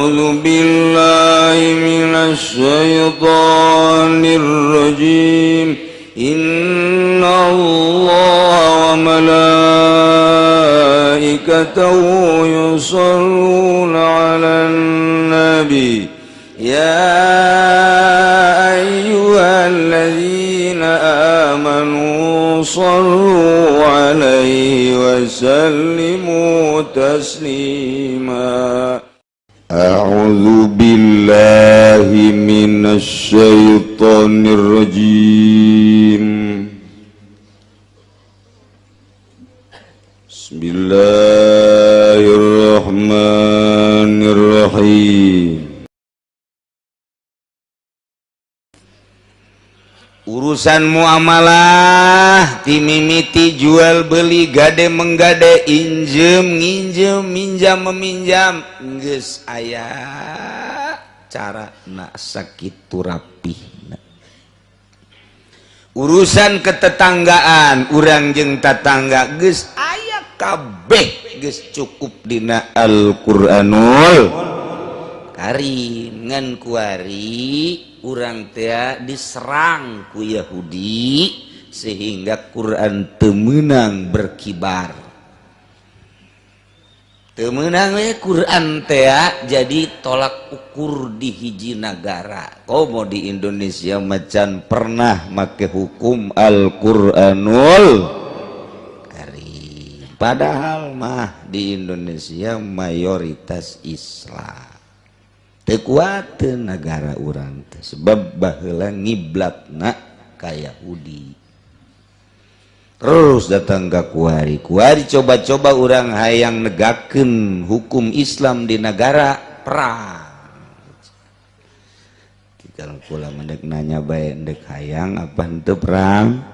أعوذ بالله من الشيطان الرجيم إن الله وملائكته يصلون على النبي يا أيها الذين آمنوا صلوا عليه وسلموا تسليما أعوذ بالله من الشيطان الرجيم بسم الله الرحمن الرحيم. Urusan muamalah timimiti jual beli gade menggade injem nginjem minjam meminjam geus aya cara nak sakitu rapihna. Urusan ketetanggaan urang jeung tatangga geus aya kabeh geus cukup dina Al-Qur'anul Karim. Ngan kuari urang teh diserang ku Yahudi sehingga Quran teu meunang berkibar. Teu meunang we Quran teh jadi tolak ukur di hiji negara. Komo di Indonesia macan pernah make hukum Al-Qur'anul Karim. Padahal mah di Indonesia mayoritas Islam. Teu kuat negara urang teh sebab baheula ngiblatna ka Yahudi. Terus datang ka kuari coba-coba urang hayang negakeun hukum Islam di negara perang. Kalau kula mendek nanya bae endek hayang apa henteu perang?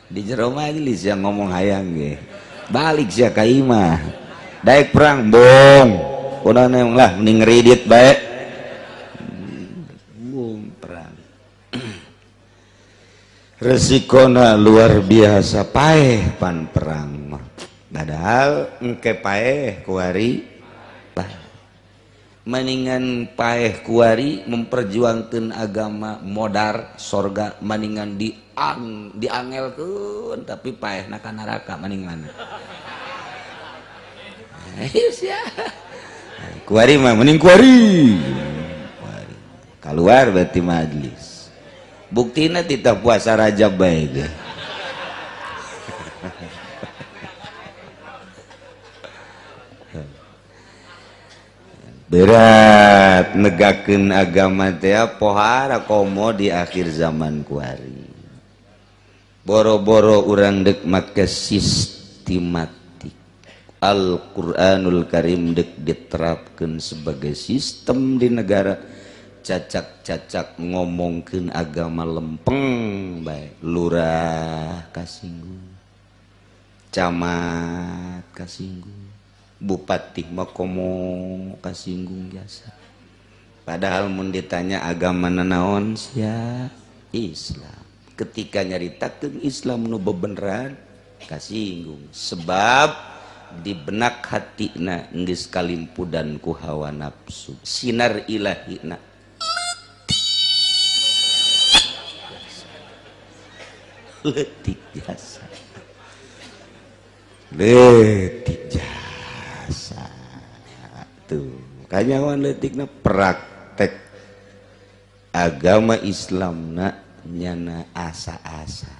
Di jero majelis yang ngomong hayang ge. Balik sia ka imah. Daek perang bong kodana lah mending ngeridit baik bong perang. Resikona luar biasa paeh pan perang mah padahal engke paeh kuari maningan paeh kuari memperjuangkeun agama modar sorga maningan diangelkeun tapi paehna ka neraka maningan. Kuari mah mending kuari keluar berarti majlis buktina titah puasa Rajab bae ge. Berat negakeun agama teh pohara komo di akhir zaman kuari boro-boro urang dek make sistematik Al-Qur'anul Karim dek diterapkan sebagai sistem di negara cacak-cacak ngomongkeun agama lempeng baik lurah kasinggung camat kasinggung bupati makomo kasinggung biasa padahal mun ditanya agama nanaon sia Islam ketika nyaritakeun Islam nu bebeneran kasinggung sebab di benak hatina geus kalimpudan ku hawa nafsu sinar ilahina letik jasa tuh kanyawan letikna praktek agama Islamna nyana asa-asa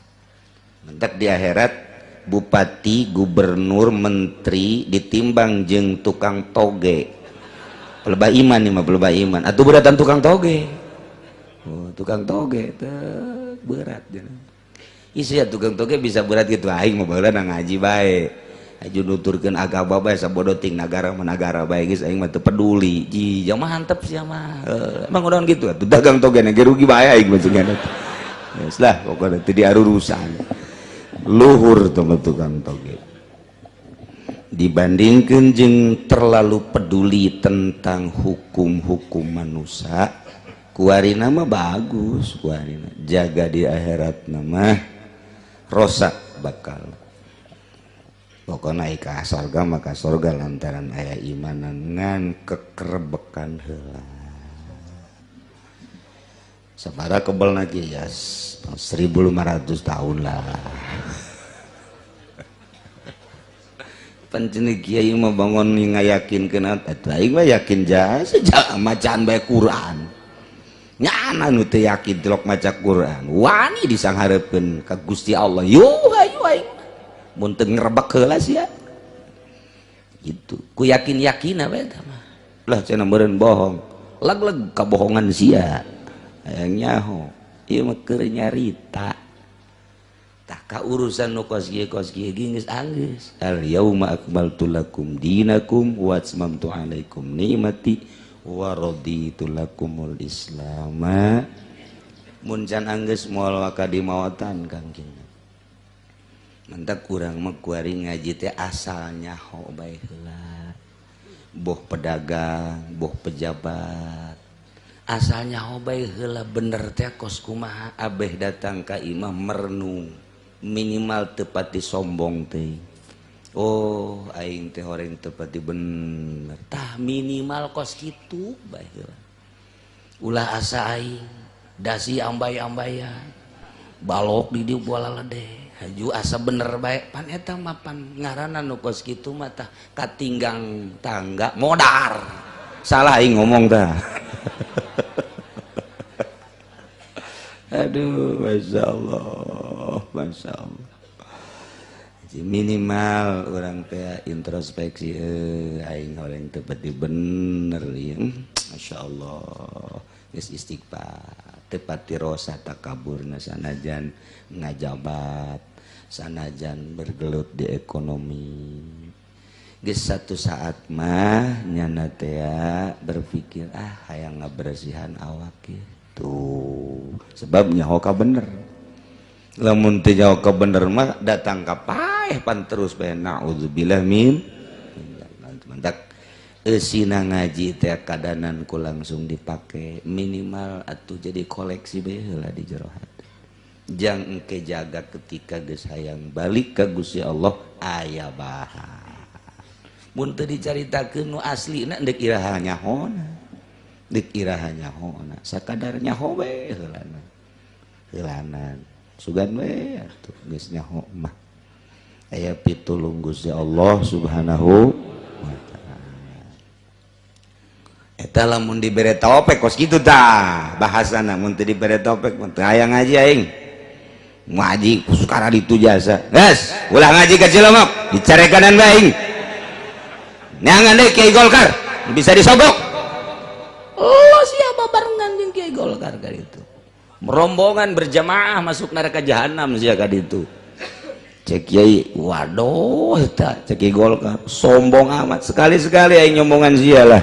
mentak di akhirat bupati, gubernur, menteri ditimbang jeung tukang toge. Pelebah iman nih mah pelebah iman. Atuh beratan tukang toge. Oh, tukang toge teh berat jeung. Isi ya tukang toge bisa berat gitu aing mah baheula ngaji bae. Aju nuturkeun agama bae sabodo ting nagara managara bae geus aing mah teu peduli. Ji mah hantep sia mah. Emang udah gitu atuh dagang toge ge rugi bae aing mah cenah. Geus lah pokona teu diarurusan. Luhur tukang toge dibandingkan jeung terlalu peduli tentang hukum-hukum manusia kuarina mah bagus kuarina jaga di akhirat nama rosak bakal pokoknya naik ke surga maka surga lantaran aya imanan ngan kekerbekan heula sabaraha kebal lagi ya 1500 tahun lah pancen kiai mah bangun ngayakinkeun eta aing mah yakin jasa macaan bae Quran nyana nu teu yakin tilok maca Quran wani disanghareupeun ka Gusti Allah yuh hayu aing mun teu ngrebek heula sia gitu ku yakin-yakin we eta mah lah cenah meureun bohong lag-lag kabohongan sia hayang nyaho ieu mah keur nyarita tah ka urusan nu kos kieu geus anggeus al yauma akmaltu lakum dinakum wa atmamtu alaikum nikmati wa raditu lakumul islama mun can anggeus moal ka dimawatan Kang kieu mentak urang mah kuari ngaji teh asalnya ho bae heula boh pedagang boh pejabat asalnya ho bae heula bener teh kos kumaha abeh datang ka imam merenung minimal tepati sombong teh oh aing teh horeng tepati bener tah minimal kos kitu bae heula ulah asa aing dasi ambay-ambayan balok di dieu bolalade haju asa bener bae pan eta mah pan ngaranna nu kos kitu mah tah katinggang tangga modar salah aing ngomong tah aduh masya Allah masya Allah minimal orang teh introspeksi aing orang tepati bener ya masya Allah geus istighfar tepati rosa takaburna sanajan ngajabat sanajan bergelut di ekonomi geus satu saat mah nyana teh berpikir hayang ngabersihan awak ya tuh sebabnya hoka bener lamun teu hoka bener mah datang ka paeh pan terus bae naudzubillah min mentak eusina ngaji teh kadanan ku langsung dipake minimal atuh jadi koleksi bae heula di jero hati jang engke jaga ketika geus hayang balik ka Gusti Allah aya bahan mun teu dicaritakeun nu aslina deuk iraha nyahona dik iraha nyahona sakadar nyaho we heulanan sugan we atuh geus nyaho mah aya pitulung Gusti Allah Subhanahu wa taala eta lamun dibere taopek kos kitu tah bahasana mun teu dibere taopek mun teu aya ngaji aing ngaji kusukara ditu jasa geus ulah ngaji ka Cilomok dicareganan bae aing neangan deui Kiai Golkar bisa disobok Allah siapa barengan jeung Kiai Golkar ka ditu merombongan berjamaah masuk neraka jahanam sia ka ditu cek Kiai waduh eta cek Kiai Golkar sombong amat sekali-sekali aing nyomongan sia lah